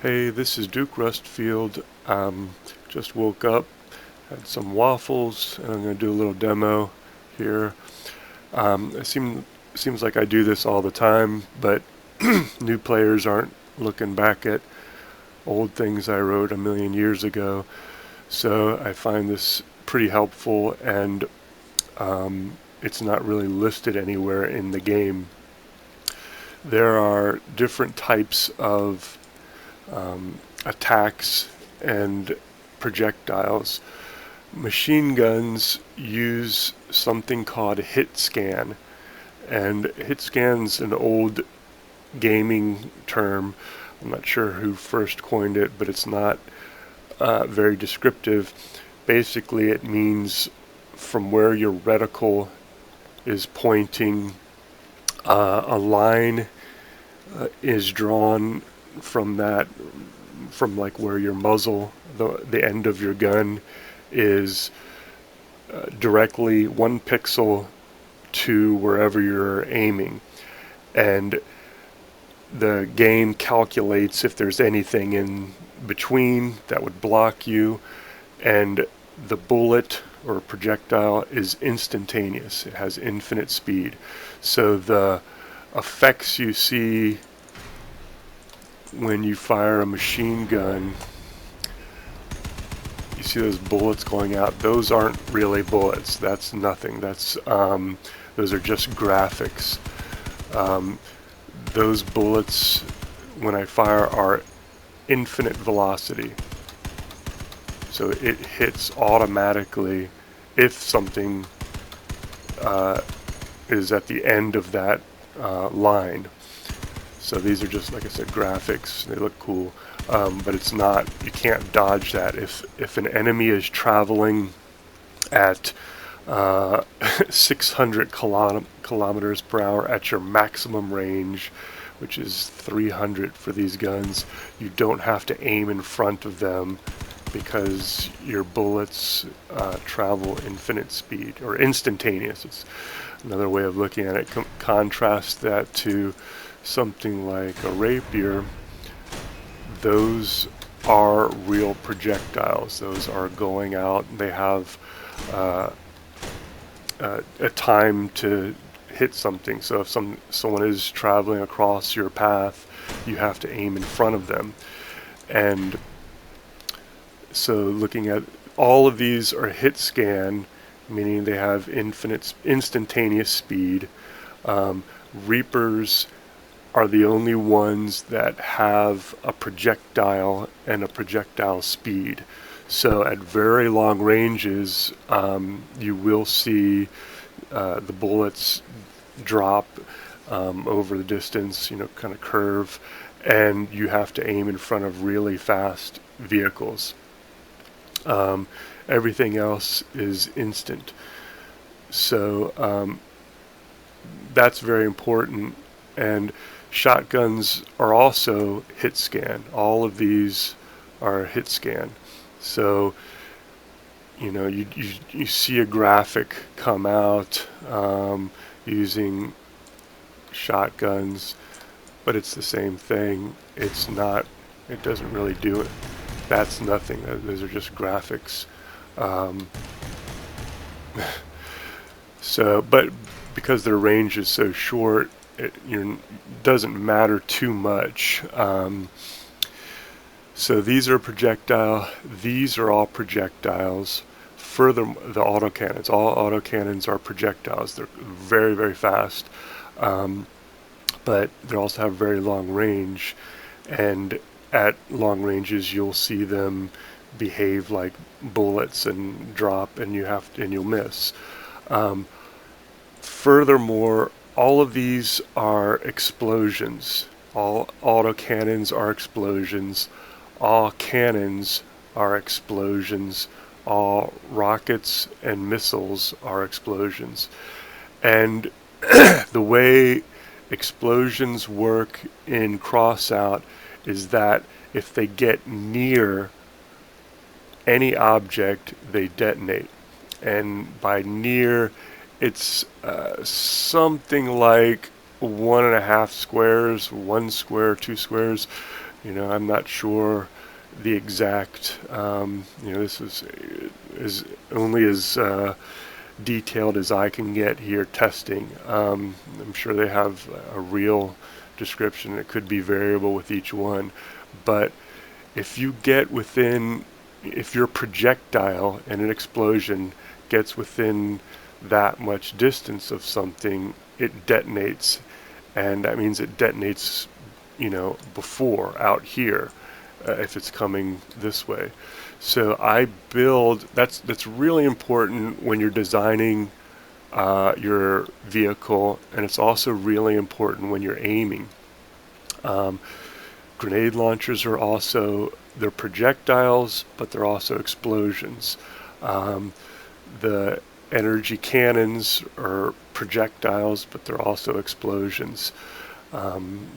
Hey, this is Duke Rustfield. Just woke up, had some waffles, and I'm going to do a little demo here. It seems like I do this all the time, but new players aren't looking back at old things I wrote a million years ago. So I find this pretty helpful, and it's not really listed anywhere in the game. There are different types of attacks and projectiles. Machine guns use something called Hitscan, and Hitscan's an old gaming term. I'm not sure who first coined it, but it's not very descriptive. Basically, it means from where your reticle is pointing, a line is drawn from that, from like where your muzzle, the end of your gun, is directly 1 pixel to wherever you're aiming. And the game calculates if there's anything in between that would block you, and the bullet or projectile is instantaneous. It has infinite speed. So the effects you see when you fire a machine gun, you see those bullets going out. Those aren't really bullets. That's nothing. Those are just graphics. Those bullets, when I fire, are infinite velocity. So it hits automatically if something is at the end of that line. So these are just, like I said, graphics. They look cool, but it's not. You can't dodge that. If an enemy is traveling at 600 kilometers per hour at your maximum range, which is 300 for these guns, you don't have to aim in front of them because your bullets travel infinite speed, or instantaneous. It's another way of looking at it. Contrast that to something like a rapier. Those are real projectiles. Those are going out. They have a time to hit something. So if someone is traveling across your path, you have to aim in front of them. And so looking at all of these are hit scan, meaning they have instantaneous speed. Reapers are the only ones that have a projectile and a projectile speed. So at very long ranges, you will see the bullets drop over the distance, kind of curve, and you have to aim in front of really fast vehicles. Everything else is instant. So that's very important. And shotguns are also hit scan. All of these are hit scan. So you see a graphic come out using shotguns, but it's the same thing. It's not. It doesn't really do it. That's nothing. Those are just graphics. But because their range is so short, it doesn't matter too much. So these are projectile. These are all projectiles. Further, the autocannons. All autocannons are projectiles. They're very, very fast, but they also have very long range. And at long ranges, you'll see them behave like bullets and drop, and you'll miss. Furthermore, all of these are explosions. All autocannons are explosions. All cannons are explosions. All rockets and missiles are explosions. And the way explosions work in Crossout is that if they get near any object, they detonate. And by near, it's something like 1.5 squares, 1 square, 2 squares. I'm not sure the exact, this is only as detailed as I can get here testing. I'm sure they have a real description. It could be variable with each one, but if you get within, if your projectile in an explosion gets within that much distance of something, it detonates, and that means it detonates, before out here, if it's coming this way. So I build, that's really important when you're designing your vehicle, and it's also really important when you're aiming. Grenade launchers are also, they're projectiles, but they're also explosions. The energy cannons are projectiles, but they're also explosions.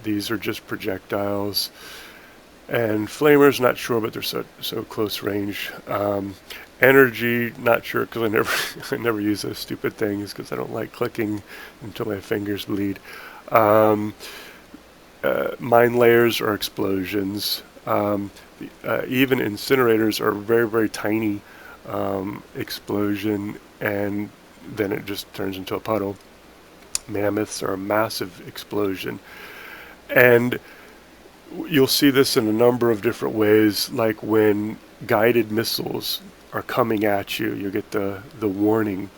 These are just projectiles. And flamers, not sure, but they're so close range. Energy, not sure, because I never use those stupid things because I don't like clicking until my fingers bleed. Mine layers are explosions. Even incinerators are very, very tiny explosion, and then it just turns into a puddle. Mammoths are a massive explosion. And you'll see this in a number of different ways, like when guided missiles are coming at you, you get the warning.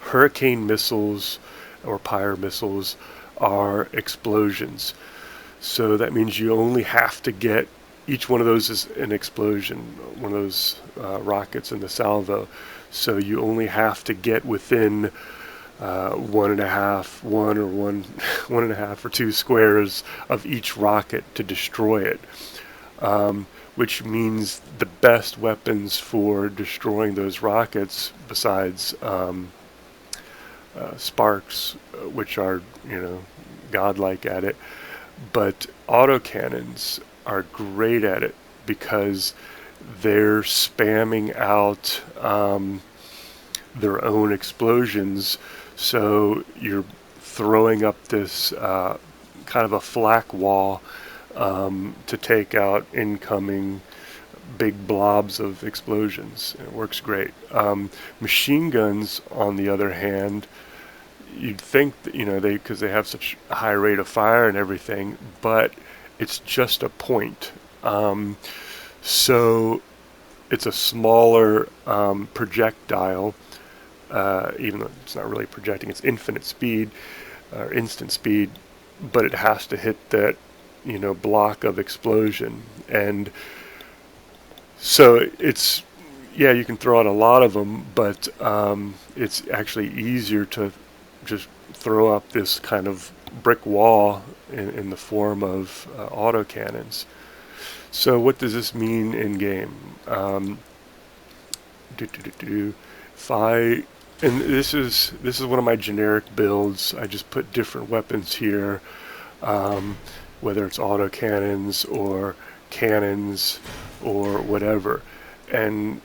Hurricane missiles or Pyre missiles are explosions. So that means you only have to get, each one of those is an explosion, one of those rockets in the salvo. So you only have to get within one and a half or two squares of each rocket to destroy it. Which means the best weapons for destroying those rockets, besides sparks, which are, godlike at it, but autocannons are great at it because they're spamming out their own explosions. So you're throwing up this kind of a flak wall to take out incoming big blobs of explosions. It works great. Machine guns, on the other hand, you'd think that, because they have such a high rate of fire and everything, but it's just a point. So it's a smaller projectile, even though it's not really projecting, it's infinite speed or instant speed, but it has to hit that, block of explosion. And so it's, yeah, you can throw out a lot of them, but it's actually easier to just throw up this kind of brick wall in the form of autocannons. So what does this mean in game? If I, and this is one of my generic builds. I just put different weapons here, whether it's autocannons or cannons or whatever. And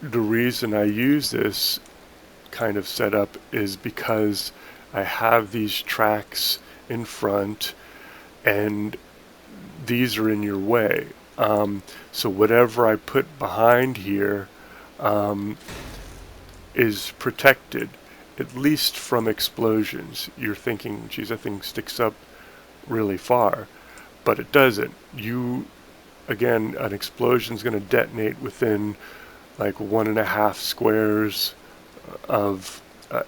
the reason I use this kind of setup is because I have these tracks in front and these are in your way. So whatever I put behind here is protected, at least from explosions. You're thinking, geez, that thing sticks up really far, but it doesn't. Again, an explosion is going to detonate within like 1.5 squares of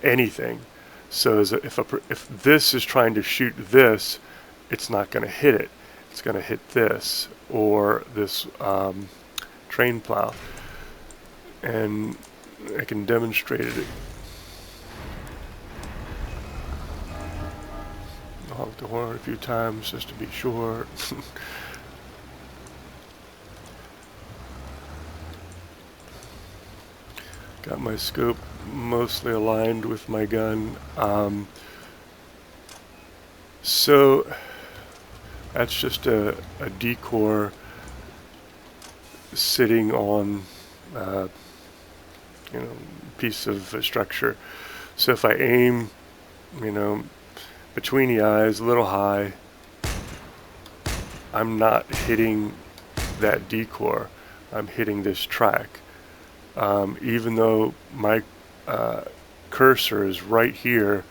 anything. So if this is trying to shoot this, it's not going to hit it. It's going to hit this or this train plow. And I can demonstrate it. I'll honk the horn a few times just to be sure. Got my scope mostly aligned with my gun. So that's just a decor sitting on piece of structure. So if I aim, between the eyes, a little high, I'm not hitting that decor. I'm hitting this track. Even though my cursor is right here,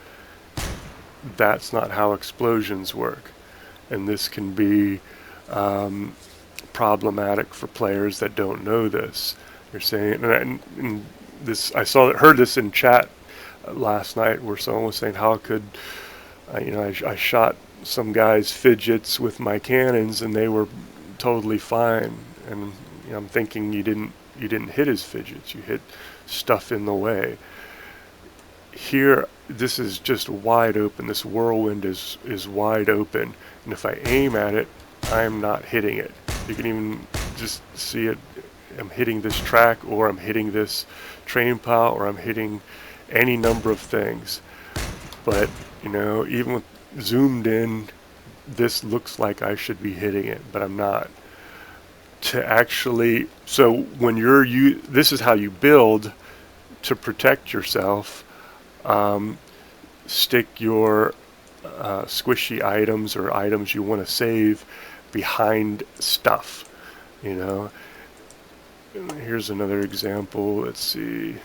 that's not how explosions work. And this can be problematic for players that don't know this. You're saying, and this, heard this in chat last night, where someone was saying, how could I shot some guys' fidgets with my cannons and they were totally fine. And I'm thinking, you didn't hit his fidgets, you hit stuff in the way. Here, this is just wide open. This whirlwind is wide open, and if I aim at it, I'm not hitting it. You can even just see it. I'm hitting this track, or I'm hitting this train pile, or I'm hitting any number of things. But even with zoomed in, this looks like I should be hitting it, but I'm not. So when this is how you build to protect yourself. Stick your squishy items or items you want to save behind stuff. Here's another example. Let's see.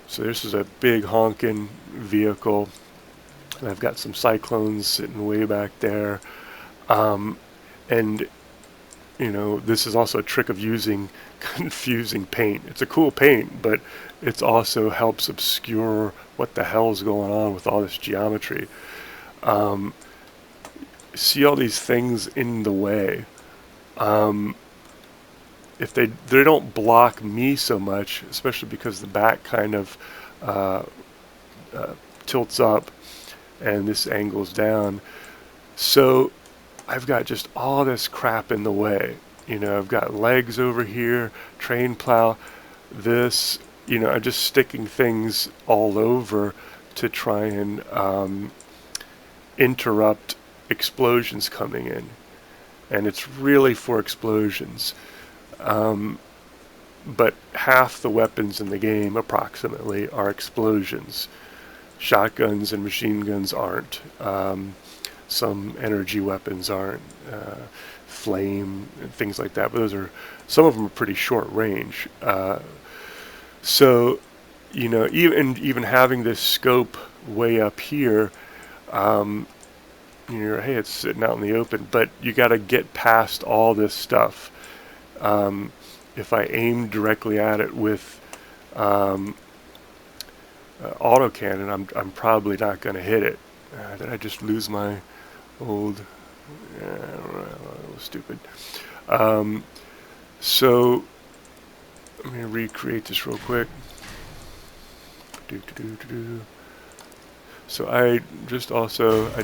So this is a big honking vehicle, and I've got some cyclones sitting way back there. And this is also a trick of using confusing paint. It's a cool paint, but it also helps obscure what the hell's going on with all this geometry. See all these things in the way. If they don't block me so much, especially because the back kind of tilts up and this angles down. So I've got just all this crap in the way. I've got legs over here, train plow, this, I'm just sticking things all over to try and interrupt explosions coming in. And it's really for explosions. But half the weapons in the game, approximately, are explosions. Shotguns and machine guns aren't. Some energy weapons aren't, flame and things like that, but some of them are pretty short range. So even having this scope way up here, hey, it's sitting out in the open, but you got to get past all this stuff. If I aim directly at it with autocannon, I'm probably not going to hit it. Did I just lose my old? I don't know, that was stupid. So let me recreate this real quick. So I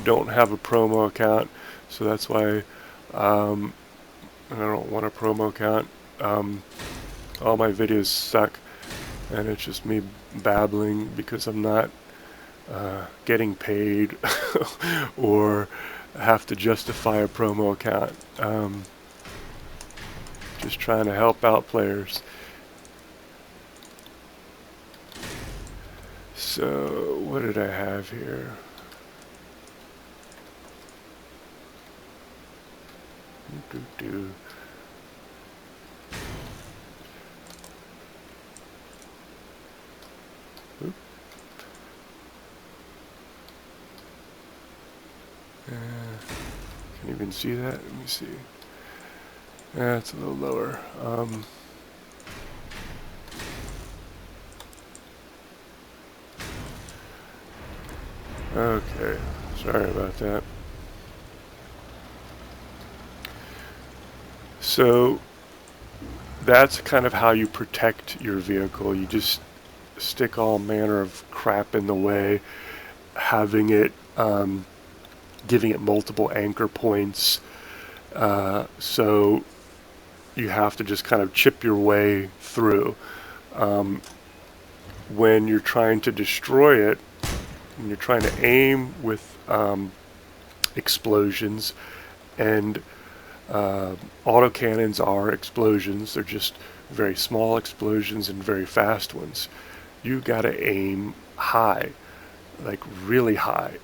don't have a promo account, so that's why I don't want a promo account. All my videos suck, and it's just me babbling because I'm not getting paid or have to justify a promo account. Just trying to help out players. So what did I have here? Oop. Can you even see that? Let me see. It's a little lower. Okay, sorry about that. So that's kind of how you protect your vehicle. You just stick all manner of crap in the way, having it, giving it multiple anchor points. So you have to just kind of chip your way through. When you're trying to destroy it, and you're trying to aim with explosions, and autocannons are explosions. They're just very small explosions and very fast ones. You gotta aim high, like really high.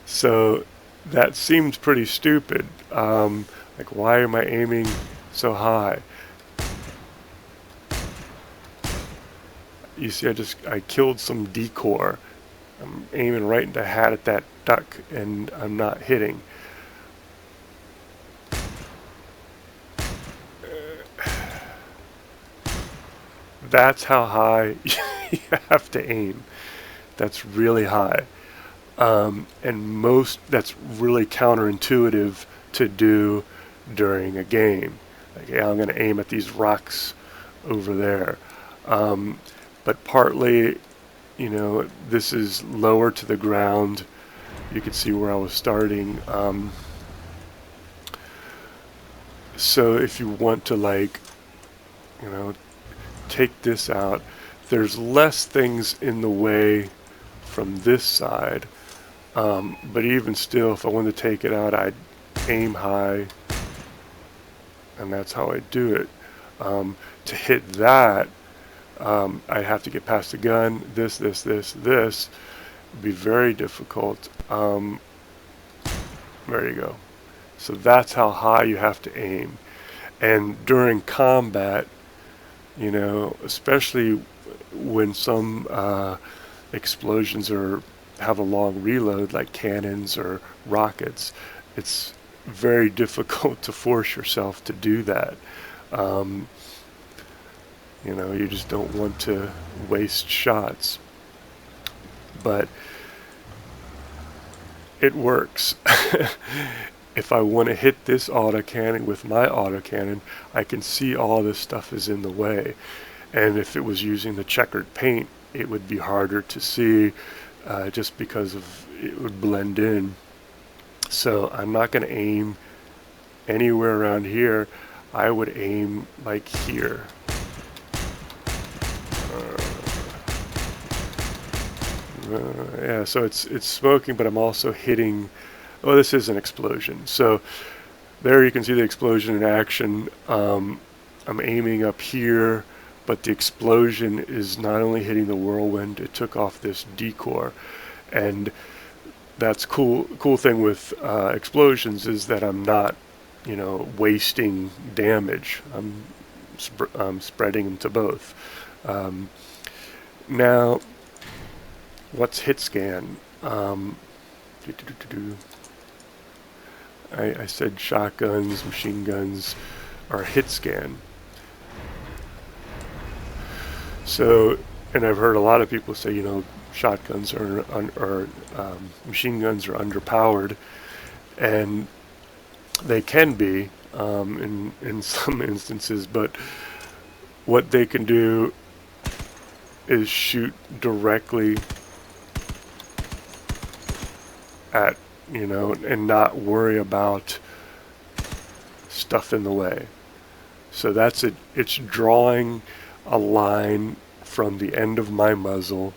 So that seems pretty stupid. Like, why am I aiming so high? You see, I killed some decor. I'm aiming right in the hat at that duck, and I'm not hitting. That's how high you have to aim. That's really high. And that's really counterintuitive to do during a game. Like, yeah, I'm going to aim at these rocks over there. But partly, this is lower to the ground. You can see where I was starting. So if you want to, like, take this out, there's less things in the way from this side. But even still, if I wanted to take it out, I'd aim high, and that's how I do it. To hit that, I'd have to get past the gun. This would be very difficult. There you go. So that's how high you have to aim. And during combat, especially when some explosions have a long reload, like cannons or rockets, it's very difficult to force yourself to do that. You just don't want to waste shots. But it works. If I want to hit this autocannon with my autocannon, I can see all this stuff is in the way. And if it was using the checkered paint, it would be harder to see, just because it would blend in. So I'm not going to aim anywhere around here. I would aim like here. Yeah, so it's smoking, but I'm also hitting. Oh, this is an explosion. So there you can see the explosion in action. I'm aiming up here, but the explosion is not only hitting the whirlwind, it took off this decor. And that's cool thing with explosions is that I'm not, wasting damage. I'm spreading them to both. Now, what's Hitscan? I said shotguns, machine guns are Hitscan. So, and I've heard a lot of people say, shotguns or machine guns are underpowered, and they can be in some instances. But what they can do is shoot directly at, and not worry about stuff in the way. So that's it. It's drawing a line from the end of my muzzle,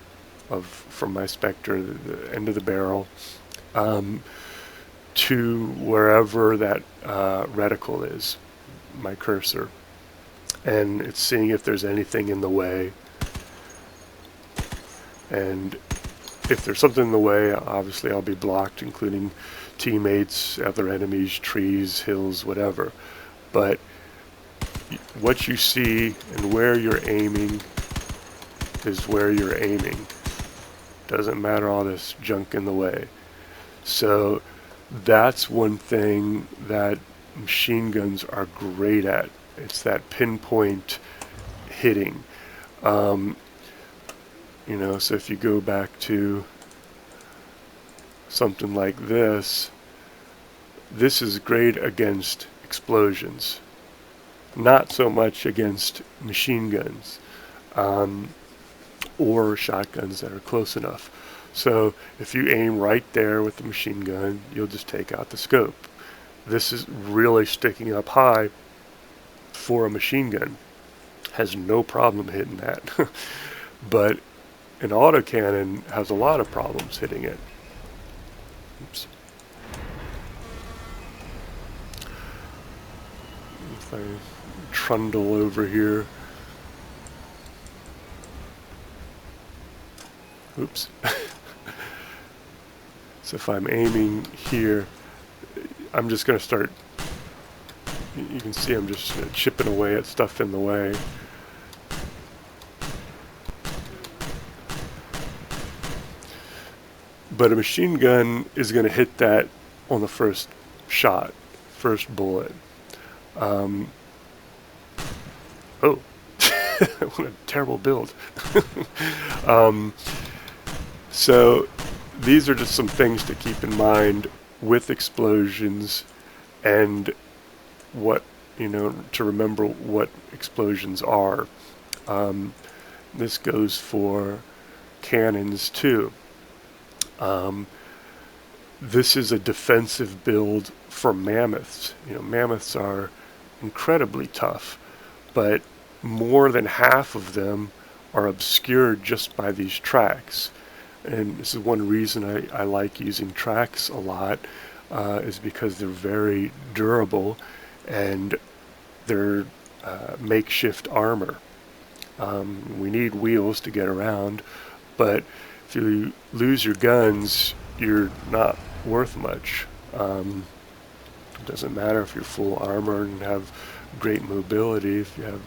from my Spectre, the end of the barrel, to wherever that reticle is, my cursor, and it's seeing if there's anything in the way. And if there's something in the way, obviously I'll be blocked, including teammates, other enemies, trees, hills, whatever. But what you see and where you're aiming is where you're aiming. Doesn't matter all this junk in the way. So that's one thing that machine guns are great at. It's that pinpoint hitting. So if you go back to something like this is great against explosions. Not so much against machine guns or shotguns that are close enough. So if you aim right there with the machine gun, you'll just take out the scope. This is really sticking up high for a machine gun. Has no problem hitting that. But an autocannon has a lot of problems hitting it. Oops. If I trundle over here. Oops. So if I'm aiming here, I'm just going to start, you can see I'm just chipping away at stuff in the way. But a machine gun is going to hit that on the first shot, first bullet. Oh, what a terrible build. So these are just some things to keep in mind with explosions, and what, to remember what explosions are. This goes for cannons too. This is a defensive build for mammoths. Mammoths are incredibly tough, but more than half of them are obscured just by these tracks. And this is one reason I like using tracks a lot, is because they're very durable and they're makeshift armor. We need wheels to get around, but if you lose your guns, you're not worth much. It doesn't matter if you're full armor and have great mobility if you have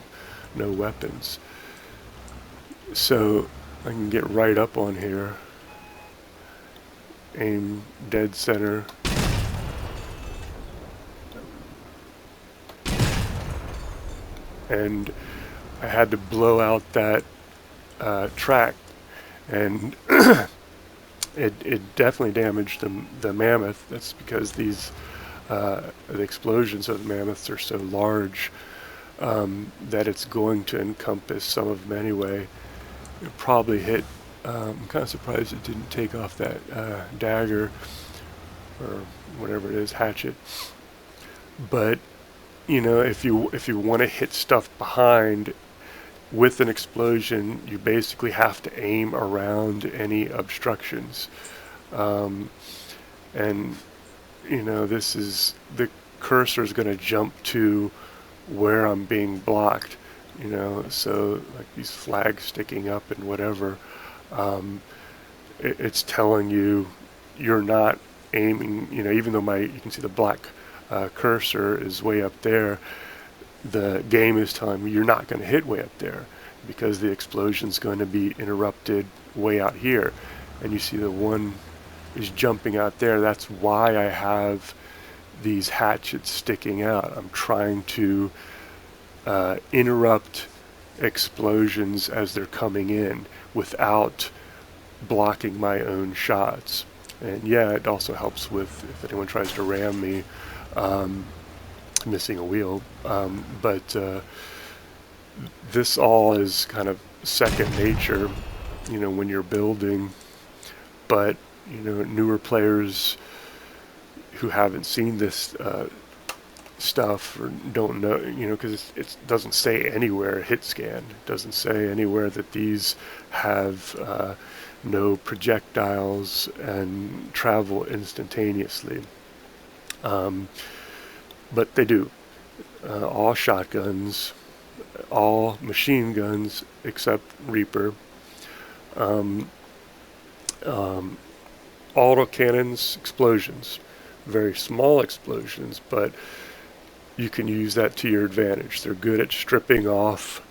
no weapons. So I can get right up on here, aim dead center, and I had to blow out that track, and it definitely damaged the mammoth. That's because the explosions of the mammoths are so large that it's going to encompass some of them anyway. It probably hit. I'm kind of surprised it didn't take off that dagger or whatever it is, hatchet. But if you want to hit stuff behind with an explosion, you basically have to aim around any obstructions. And this is, the cursor is going to jump to where I'm being blocked. So like these flags sticking up and whatever, it's telling you you're not aiming. Even though you can see the black cursor is way up there, the game is telling me you're not going to hit way up there because the explosion's going to be interrupted way out here. And you see the one is jumping out there. That's why I have these hatchets sticking out. I'm trying to interrupt explosions as they're coming in without blocking my own shots. And yeah, it also helps with if anyone tries to ram me, missing a wheel. But this all is kind of second nature, when you're building. But newer players who haven't seen this stuff or don't know, because it doesn't say anywhere Hitscan. It doesn't say anywhere that these have no projectiles and travel instantaneously. But they do. All shotguns, all machine guns except Reaper, autocannons, explosions, very small explosions, but you can use that to your advantage. They're good at stripping off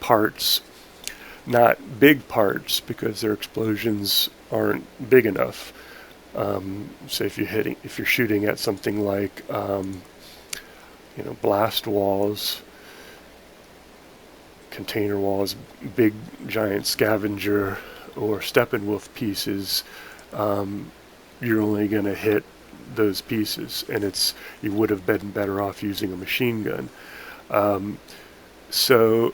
parts, not big parts because their explosions aren't big enough. So if you're shooting at something like blast walls, container walls, big giant scavenger or Steppenwolf pieces, you're only going to hit those pieces, and you would have been better off using a machine gun. So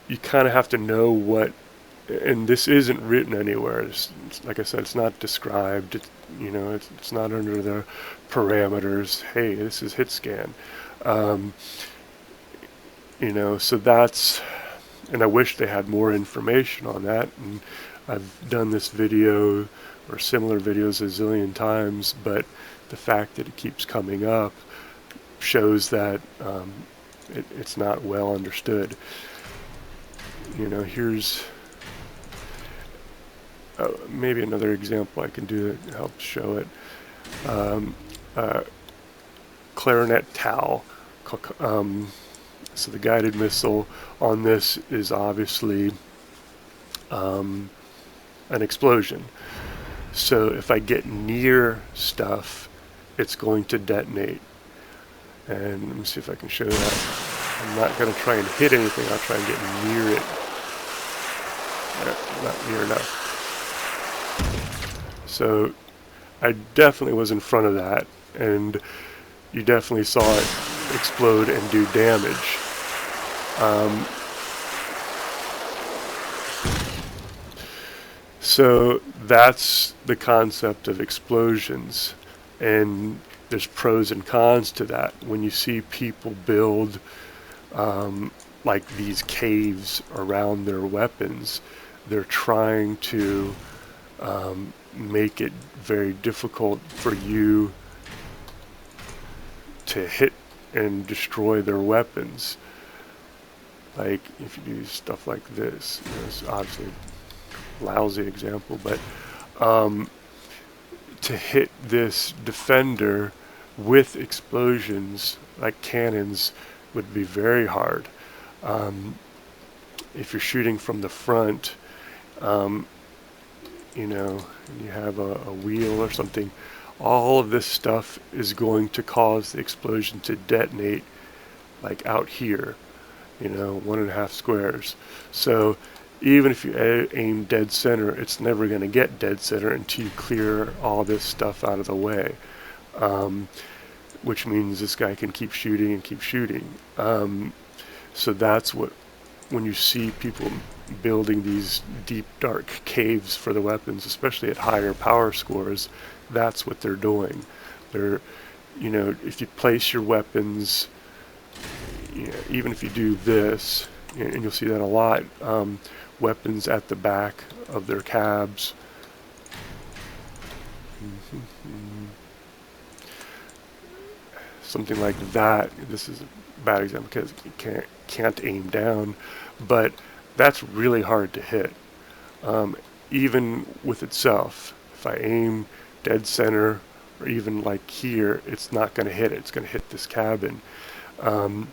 you kind of have to know what, and this isn't written anywhere. Like I said, it's not described. It's not under the parameters. Hey, this is Hitscan. So that's, and I wish they had more information on that. And I've done this video or similar videos a zillion times, but the fact that it keeps coming up shows that it's not well understood. Here's maybe another example I can do to help show it. Clarinet Tau. So the guided missile on this is obviously an explosion. So if I get near stuff, it's going to detonate. And let me see if I can show that. I'm not going to try and hit anything, I'll try and get near it. Not near enough. So I definitely was in front of that, and you definitely saw it explode and do damage. So that's the concept of explosions, and there's pros and cons to that. When you see people build like these caves around their weapons, they're trying to make it very difficult for you to hit and destroy their weapons. Like if you do stuff like this, it's obviously a lousy example, but to hit this defender with explosions like cannons would be very hard. If you're shooting from the front, you know, and you have a wheel or something, all of this stuff is going to cause the explosion to detonate like out here, you know, 1.5 squares. So even if you aim dead center, it's never going to get dead center until you clear all this stuff out of the way, which means this guy can keep shooting and keep shooting. So that's what, when you see people building these deep dark caves for the weapons, especially at higher power scores, that's what they're doing. They're, you know, if you place your weapons, you know, even if you do this, and you'll see that a lot, weapons at the back of their cabs. Something like that. This is a bad example because you can't aim down, but that's really hard to hit. Even with itself, if I aim dead center or even like here, it's not going to hit it. It's going to hit this cabin. And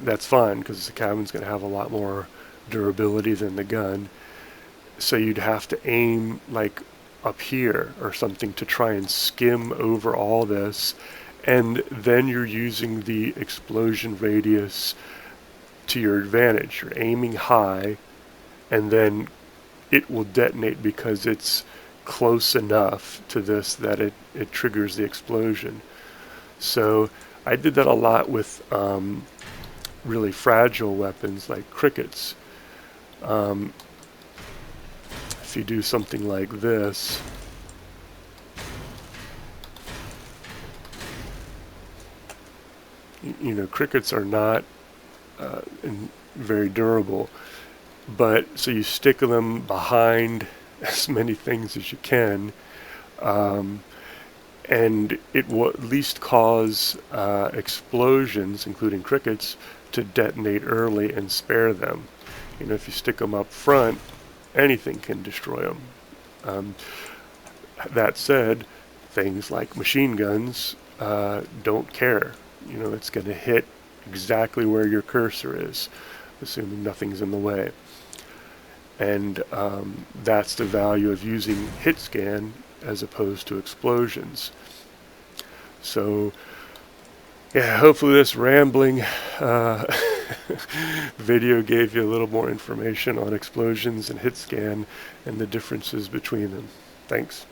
that's fine because the cabin's going to have a lot more durability than the gun. So you'd have to aim like up here or something to try and skim over all this, and then you're using the explosion radius to your advantage. You're aiming high, and then it will detonate because it's close enough to this that it triggers the explosion. So I did that a lot with really fragile weapons like crickets. If you do something like this, you know, crickets are not very durable, but so you stick them behind as many things as you can, and it will at least cause explosions, including crickets, to detonate early and spare them. You know, if you stick them up front, anything can destroy them. That said, things like machine guns don't care. You know, it's going to hit exactly where your cursor is, assuming nothing's in the way. And that's the value of using Hitscan as opposed to explosions. So, yeah, hopefully this rambling video gave you a little more information on explosions and Hitscan and the differences between them. Thanks.